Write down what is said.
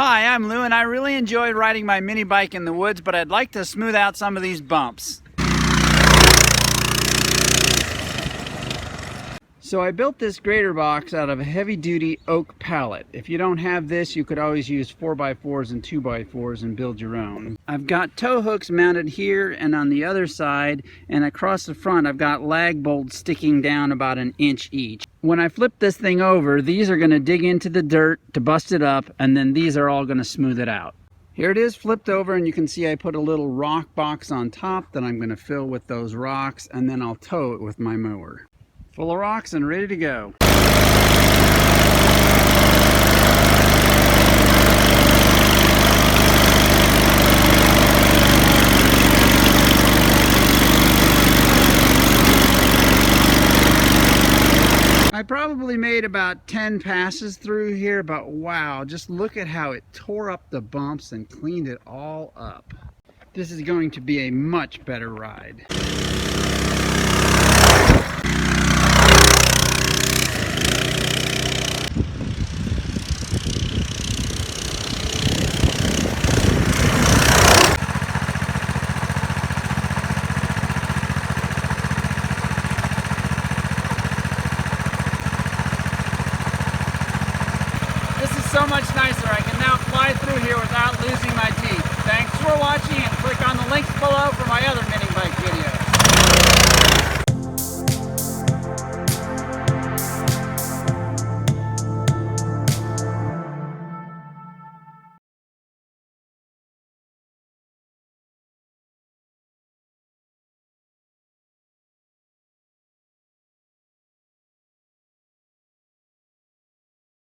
Hi, I'm Lou and I really enjoy riding my mini bike in the woods, but I'd like to smooth out some of these bumps. So I built this grater box out of a heavy-duty oak pallet. If you don't have this, you could always use 4x4s and 2x4s and build your own. I've got tow hooks mounted here and on the other side, and across the front I've got lag bolts sticking down about 1 inch each. When I flip this thing over, these are going to dig into the dirt to bust it up, and then these are all going to smooth it out. Here it is flipped over, and you can see I put a little rock box on top that I'm going to fill with those rocks, and then I'll tow it with my mower. Full of rocks and ready to go. I probably made about 10 passes through here, but wow, just look at how it tore up the bumps and cleaned it all up. This is going to be a much better ride. This is so much nicer. I can now fly through here without losing my teeth. Thanks for watching, and click on the links below for my other mini bike videos.